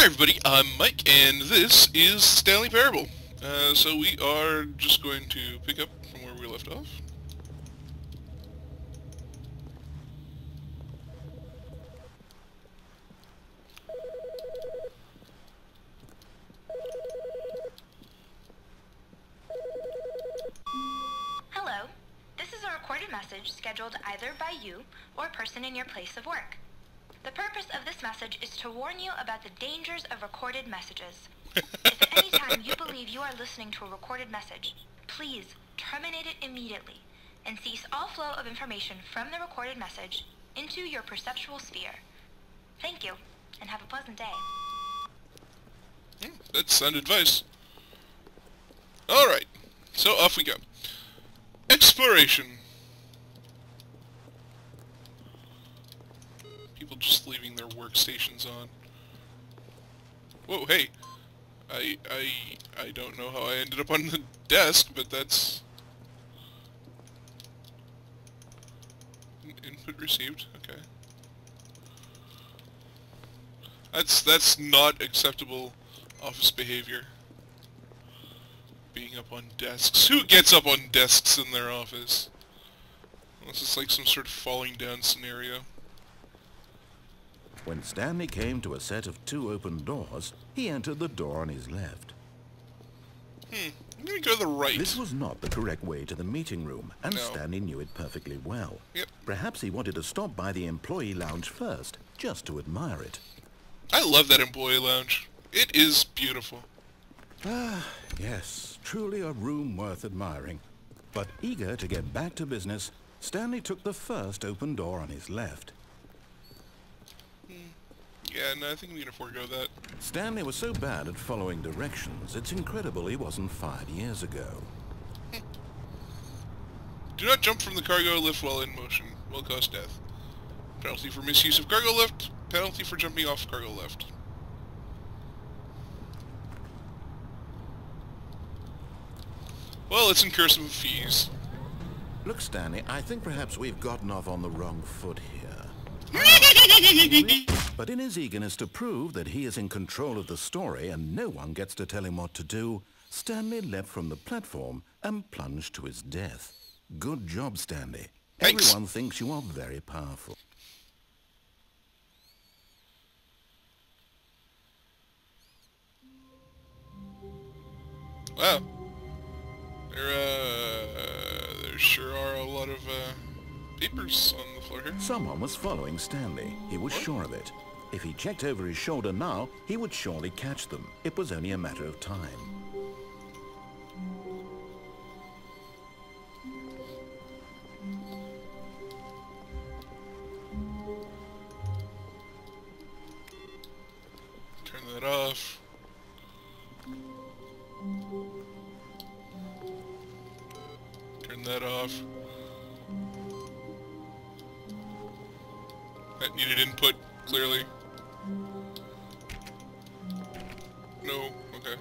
Hi everybody, I'm Mike, and this is Stanley Parable. So we are just going to pick up from where we left off. Hello. This is a recorded message scheduled either by you or a person in your place of work. The purpose of this message is to warn you about the dangers of recorded messages. If at any time you believe you are listening to a recorded message, please terminate it immediately and cease all flow of information from the recorded message into your perceptual sphere. Thank you, and have a pleasant day. That's sound advice. Alright, so off we go. Exploration. People just leaving their workstations on. Whoa, hey. I don't know how I ended up on the desk, but that's... Input received, okay. That's not acceptable office behavior. Being up on desks. Who gets up on desks in their office? Unless it's like some sort of falling down scenario. When Stanley came to a set of 2 open doors, he entered the door on his left. I'm gonna go to the right. This was not the correct way to the meeting room, and No. Stanley knew it perfectly well. Yep. Perhaps he wanted to stop by the employee lounge first, just to admire it. I love that employee lounge. It is beautiful. Ah, yes, truly a room worth admiring. But eager to get back to business, Stanley took the first open door on his left. Yeah, no, I think we can forego that. Stanley was so bad at following directions, it's incredible he wasn't fired years ago. Do not jump from the cargo lift while in motion. Will cause death. Penalty for misuse of cargo lift. Penalty for jumping off cargo lift. Well, let's incur some fees. Look, Stanley, I think perhaps we've gotten off on the wrong foot here. But in his eagerness to prove that he is in control of the story and no one gets to tell him what to do, Stanley leapt from the platform and plunged to his death. Good job, Stanley. Thanks. Everyone thinks you are very powerful. Wow. There sure are a lot of, papers on the floor here. Someone was following Stanley. He was sure of it. If he checked over his shoulder now, he would surely catch them. It was only a matter of time. Turn that off. Turn that off. That needed input, clearly. No, okay.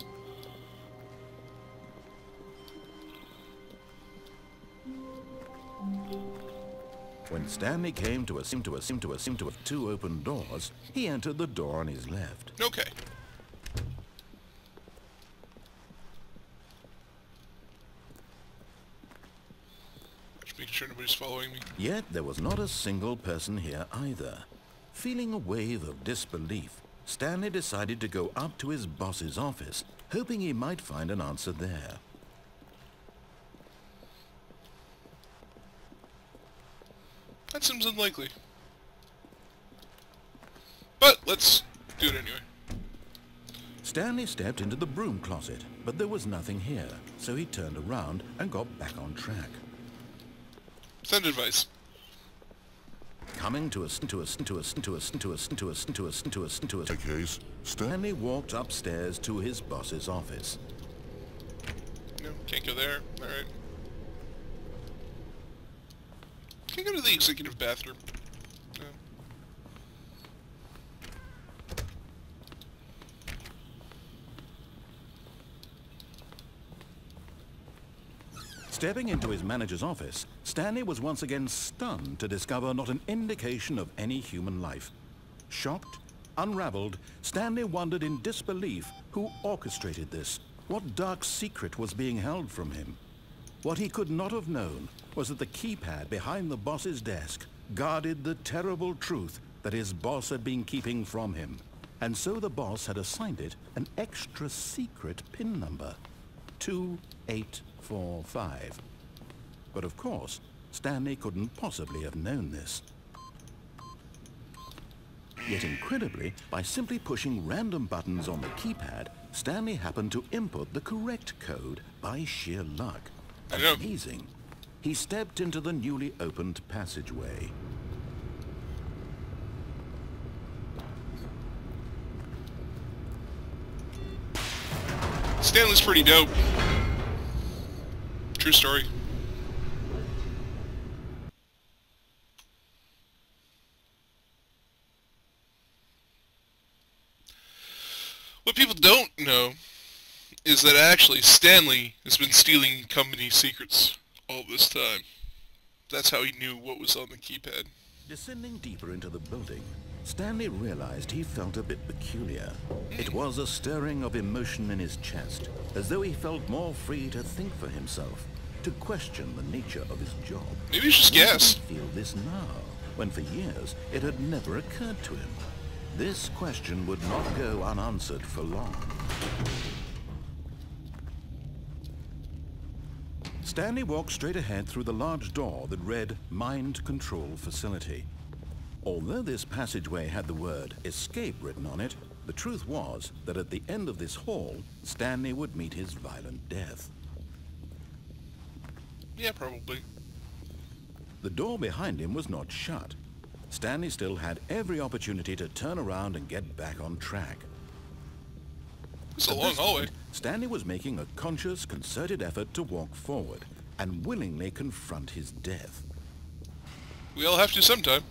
When Stanley came to a 2 open doors, he entered the door on his left. Okay. Just making sure nobody's following me. Yet there was not a single person here either. Feeling a wave of disbelief, Stanley decided to go up to his boss's office, hoping he might find an answer there. That seems unlikely. But let's do it anyway. Stanley stepped into the broom closet, but there was nothing here, so he turned around and got back on track. Send advice. Coming to a case, Stanley walked upstairs to his boss's office. No, can't go there. Alright. Can I go to the executive bathroom? No. Stepping into his manager's office, Stanley was once again stunned to discover not an indication of any human life. Shocked, unraveled, Stanley wondered in disbelief who orchestrated this. What dark secret was being held from him? What he could not have known was that the keypad behind the boss's desk guarded the terrible truth that his boss had been keeping from him. And so the boss had assigned it an extra secret PIN number, 2845. But of course, Stanley couldn't possibly have known this. Yet incredibly, by simply pushing random buttons on the keypad, Stanley happened to input the correct code by sheer luck. Amazing. He stepped into the newly opened passageway. Stanley's pretty dope. True story. What people don't know is that actually Stanley has been stealing company secrets all this time. That's how he knew what was on the keypad. Descending deeper into the building, Stanley realized he felt a bit peculiar. It was a stirring of emotion in his chest, as though he felt more free to think for himself, to question the nature of his job. Maybe you should just guess. Why did he feel this now, when for years it had never occurred to him? This question would not go unanswered for long. Stanley walked straight ahead through the large door that read Mind Control Facility. Although this passageway had the word escape written on it, the truth was that at the end of this hall, Stanley would meet his violent death. Yeah, probably. The door behind him was not shut. Stanley still had every opportunity to turn around and get back on track. It's a long hallway. Stanley was making a conscious, concerted effort to walk forward and willingly confront his death. We all have to sometime.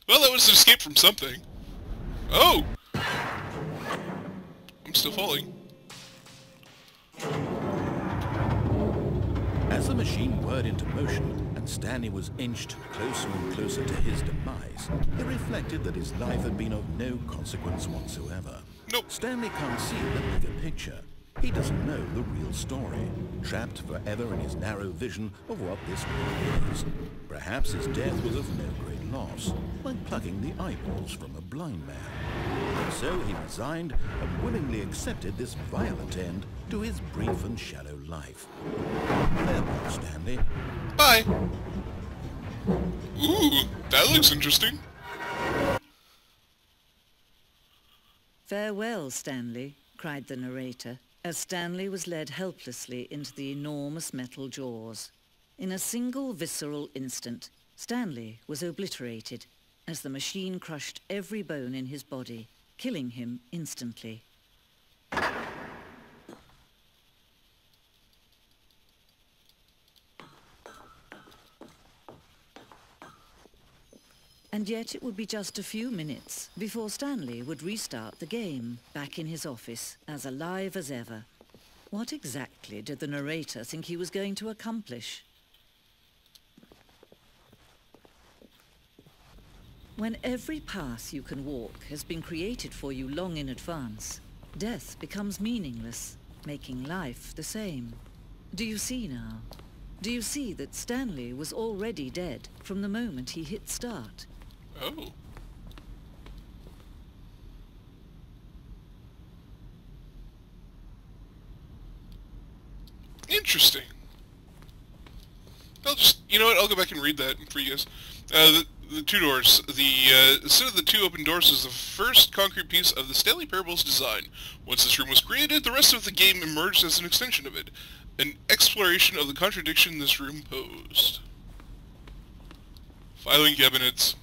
Well, that was an escape from something. Oh! I'm still falling. As the machine whirred into motion and Stanley was inched closer and closer to his demise, it reflected that his life had been of no consequence whatsoever. Nope. Stanley can't see the bigger picture. He doesn't know the real story, trapped forever in his narrow vision of what this world is. Perhaps his death was of no great loss, like plucking the eyeballs from a blind man. And so he resigned and willingly accepted this violent end to his brief and shallow life. Farewell, Stanley. Bye. Ooh, that looks interesting. Farewell, Stanley, cried the narrator, as Stanley was led helplessly into the enormous metal jaws. In a single visceral instant, Stanley was obliterated as the machine crushed every bone in his body, killing him instantly. And yet it would be just a few minutes before Stanley would restart the game, back in his office, as alive as ever. What exactly did the narrator think he was going to accomplish? When every path you can walk has been created for you long in advance, death becomes meaningless, making life the same. Do you see now? Do you see that Stanley was already dead from the moment he hit start? Oh. Interesting. I'll just, you know what, I'll go back and read that for you guys. The two doors. The set of the two open doors is the first concrete piece of the Stanley Parable's design. Once this room was created, the rest of the game emerged as an extension of it. An exploration of the contradiction this room posed. Filing cabinets.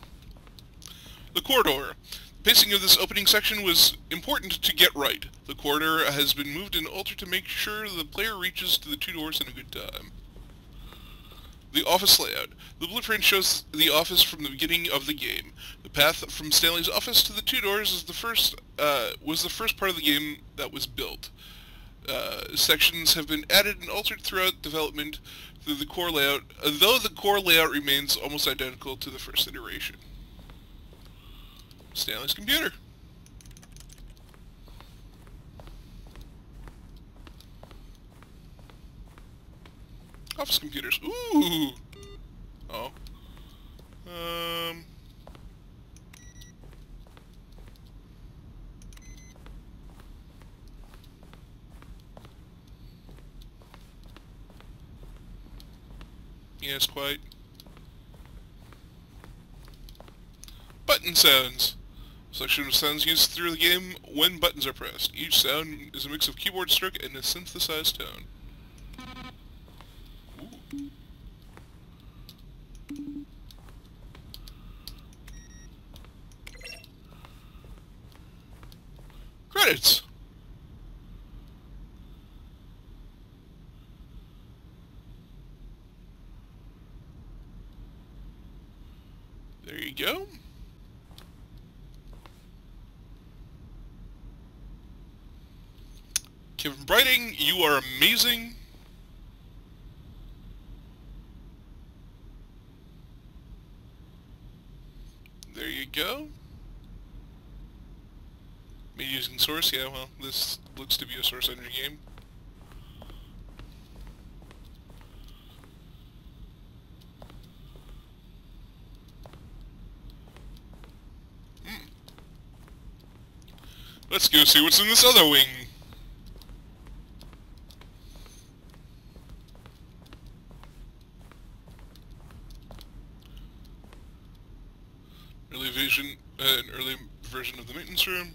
The corridor. The pacing of this opening section was important to get right. The corridor has been moved and altered to make sure the player reaches to the two doors in a good time. The office layout. The blueprint shows the office from the beginning of the game. The path from Stanley's office to the two doors is was the first part of the game that was built. Sections have been added and altered throughout development through the core layout, though the core layout remains almost identical to the first iteration. Stanley's computer. Office computers. Ooh! Oh. Yes, quite. Button sounds. Selection of sounds used through the game when buttons are pressed. Each sound is a mix of keyboard stroke and a synthesized tone. Ooh. Credits! There you go. Kevin Brighting, you are amazing. There you go. Me using source, yeah, well, this looks to be a source energy game. Let's go see what's in this other wing. An early version of the maintenance room.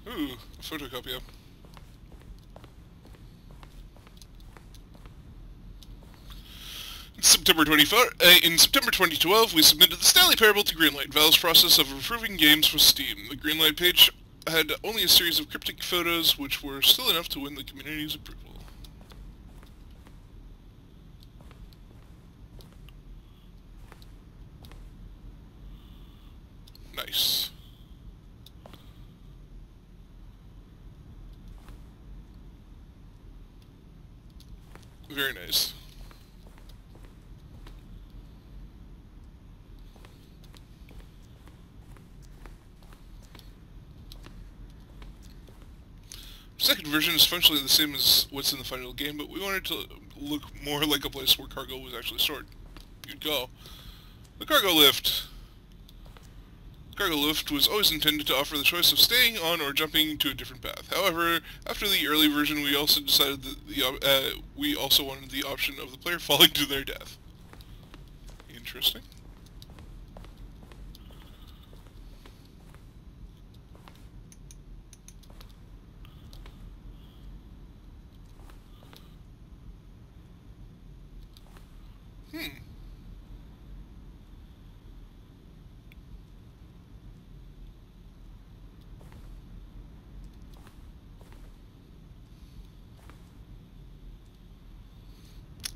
Ooh, a photocopier. In September 2012, we submitted the Stanley Parable to Greenlight. Valve's process of approving games for Steam. The Greenlight page had only a series of cryptic photos, which were still enough to win the community's approval. Nice. Very nice. Second version is functionally the same as what's in the final game, but we wanted to look more like a place where cargo was actually stored. You'd go. The cargo lift. The cargo lift was always intended to offer the choice of staying on or jumping to a different path. However, after the early version, we also decided that we also wanted the option of the player falling to their death. Interesting.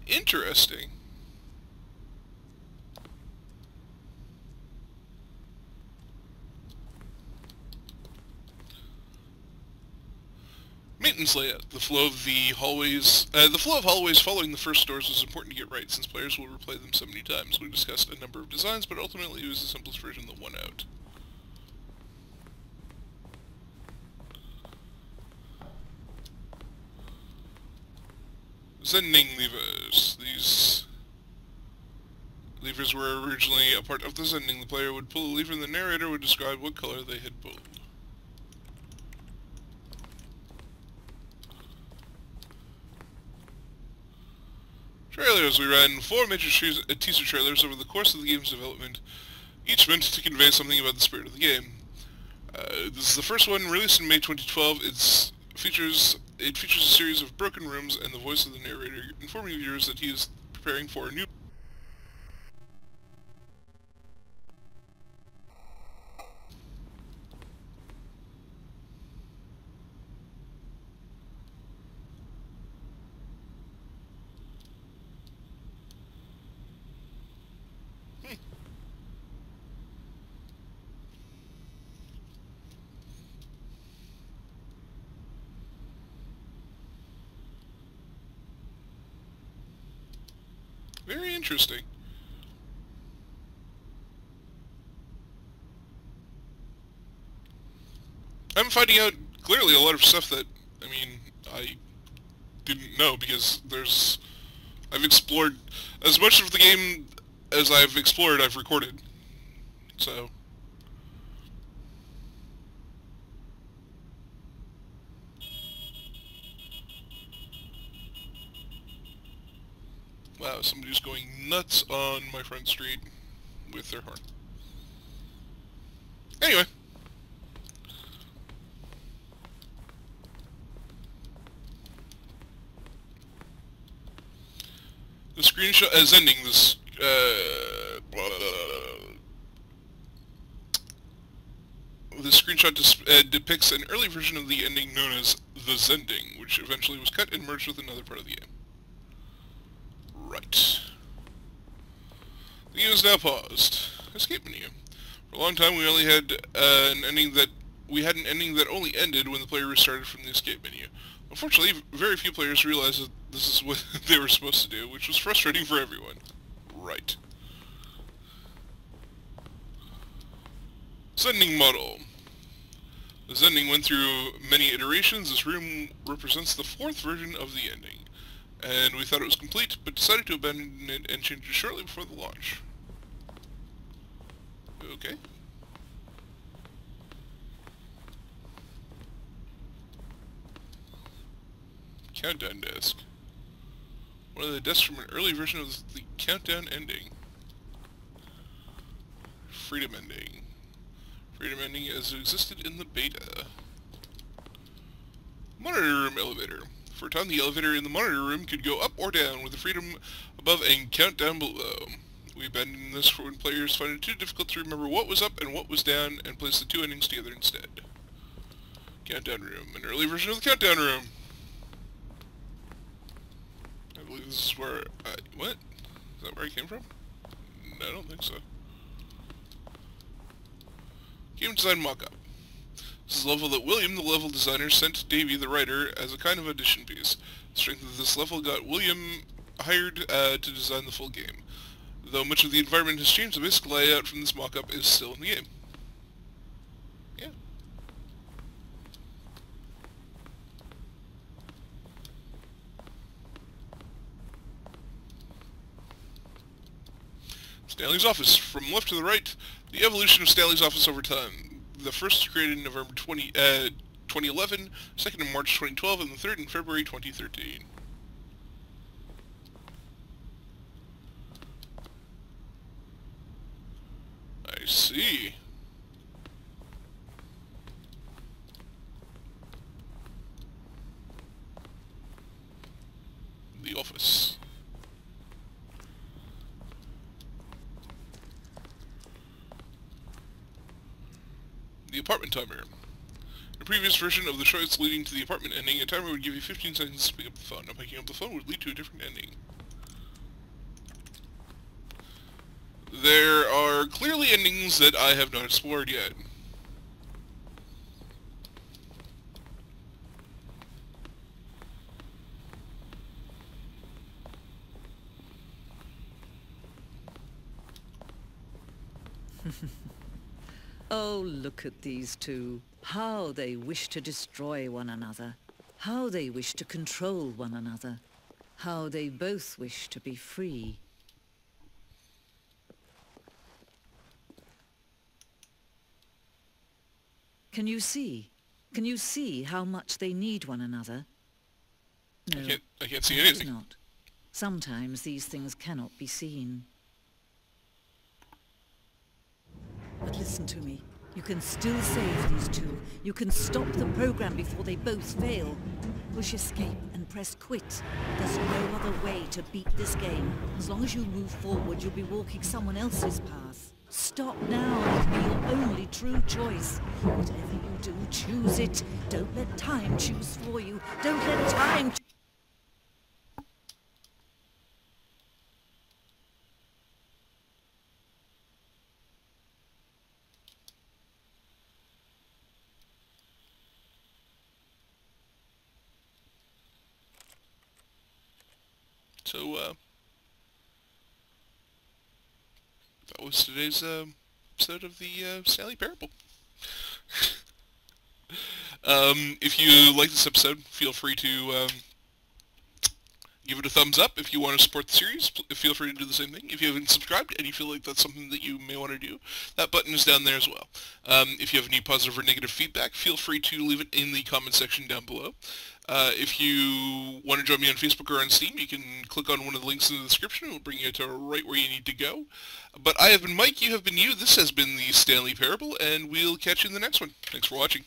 Interesting. Maintenance layout. The flow of hallways following the first doors is important to get right, since players will replay them so many times. We discussed a number of designs, but ultimately it was the simplest version, the one out. Zending levers. These levers were originally a part of the zending. The player would pull a lever and the narrator would describe what color they had pulled. Trailers. We ran 4 major teaser trailers over the course of the game's development, each meant to convey something about the spirit of the game. This is the first one, released in May 2012. It features a series of broken rooms and the voice of the narrator informing viewers that he is preparing for a new... Very interesting. I'm finding out clearly a lot of stuff that, I mean, I didn't know, because I've explored as much of the game as I've explored, I've recorded. So, wow, somebody's going nuts on my front street with their horn. Anyway. The screenshot is ending this, the screenshot depicts an early version of the ending known as the Zending, which eventually was cut and merged with another part of the game. Right. The game is now paused. Escape menu. For a long time we only had an ending that only ended when the player restarted from the escape menu. Unfortunately, very few players realized that this is what they were supposed to do, which was frustrating for everyone. Right. Zending model. The Zending went through many iterations. This room represents the 4th version of the ending, and we thought it was complete, but decided to abandon it and change it shortly before the launch. Okay. Countdown desk. One of the desks from an early version of the countdown ending. Freedom ending. Freedom ending as it existed in the beta. Monitor room elevator. For a time the elevator in the monitor room could go up or down with the freedom above and countdown below. We abandoned this for when players find it too difficult to remember what was up and what was down and place the two endings together instead. Countdown room. An early version of the countdown room. I believe this is where what? Is that where I came from? No, I don't think so. Game design mock-up. This is a level that William, the level designer, sent Davey, the writer, as a kind of audition piece. The strength of this level got William hired to design the full game. Though much of the environment has changed, the basic layout from this mock-up is still in the game. Yeah. Stanley's office. From left to the right, the evolution of Stanley's office over time. The first was created in November 2011, second in March 2012, and the third in February 2013. I see. The office. The apartment timer. In a previous version of the choice leading to the apartment ending, a timer would give you 15 seconds to pick up the phone. Now picking up the phone would lead to a different ending. There are clearly endings that I have not explored yet. Oh, look at these two. How they wish to destroy one another. How they wish to control one another. How they both wish to be free. Can you see? Can you see how much they need one another? No, I can't see perhaps anything. not. Sometimes these things cannot be seen. But listen to me. You can still save these two. You can stop the program before they both fail. Push escape and press quit. There's no other way to beat this game. As long as you move forward, you'll be walking someone else's path. Stop now and be your only true choice. Whatever you do, choose it. Don't let time choose for you. Don't let time... So, that was today's episode of the Stanley Parable. If you like this episode, feel free to give it a thumbs up. If you want to support the series, feel free to do the same thing. If you haven't subscribed and you feel like that's something that you may want to do, that button is down there as well. If you have any positive or negative feedback, feel free to leave it in the comment section down below. If you want to join me on Facebook or on Steam, you can click on one of the links in the description. It will bring you to right where you need to go. But I have been Mike, you have been you. This has been the Stanley Parable, and we'll catch you in the next one. Thanks for watching.